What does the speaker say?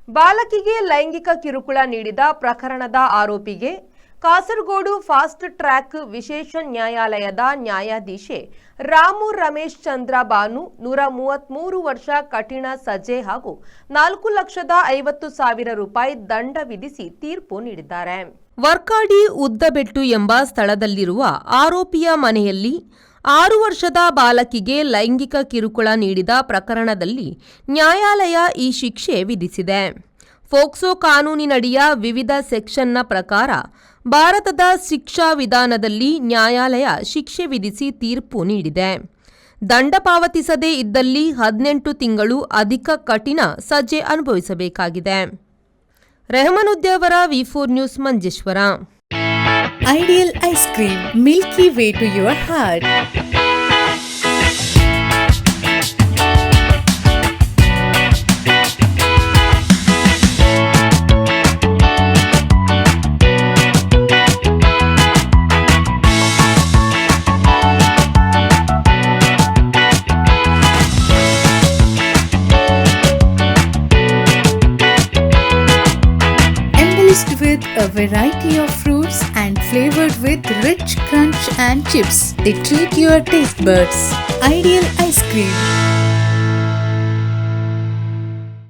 ಬಾಲಕಿಗೆ ಲೈಂಗಿಕ ಕಿರುಕುಳ ನೀಡಿದ ಪ್ರಕರಣದ ಆರೋಪಿಗೆ ಕಾಸರಗೋಡು ಫಾಸ್ಟ್ ಟ್ರ್ಯಾಕ್ ವಿಶೇಷ ನ್ಯಾಯಾಲಯದ ನ್ಯಾಯಾಧೀಶೆ ರಾಮು ರಮೇಶ್ ಚಂದ್ರ ಬಾನು 133 ವರ್ಷ ಕಠಿಣ ಸಜೆ ಹಾಗೂ 4,50,000 ರೂಪಾಯಿ ದಂಡ ವಿಧಿಸಿ ತೀರ್ಪು ನೀಡಿದ್ದಾರೆ. ವರ್ಕಾಡಿ ಉದ್ದಬೆಟ್ಟು ಎಂಬ ಸ್ಥಳದಲ್ಲಿರುವ ಆರೋಪಿಯ ಮನೆಯಲ್ಲಿ 6 ವರ್ಷದ ಬಾಲಕಿಗೆ ಲೈಂಗಿಕ ಕಿರುಕುಳ ನೀಡಿದ ಪ್ರಕರಣದಲ್ಲಿ ನ್ಯಾಯಾಲಯ ಈ ಶಿಕ್ಷೆ ವಿಧಿಸಿದೆ. ಫೋಕ್ಸೋ ಕಾನೂನಿನಡಿಯ ವಿವಿಧ ಸೆಕ್ಷನ್ನ ಪ್ರಕಾರ ಭಾರತದ ಶಿಕ್ಷಾ ವಿಧಾನದಲ್ಲಿ ನ್ಯಾಯಾಲಯ ಶಿಕ್ಷೆ ವಿಧಿಸಿ ತೀರ್ಪು ನೀಡಿದೆ. ದಂಡ ಪಾವತಿಸದೇ ಇದ್ದಲ್ಲಿ 18 ತಿಂಗಳು ಅಧಿಕ ಕಠಿಣ ಸಜೆ ಅನುಭವಿಸಬೇಕಾಗಿದೆ. ರೆಹಮಾನುದ್ದೇವರ ವಿ4 news Manjeshwar. Ideal ice cream, milky way to your heart. With a variety of fruits and flavored with rich crunch and chips, they treat your taste buds. Ideal ice cream.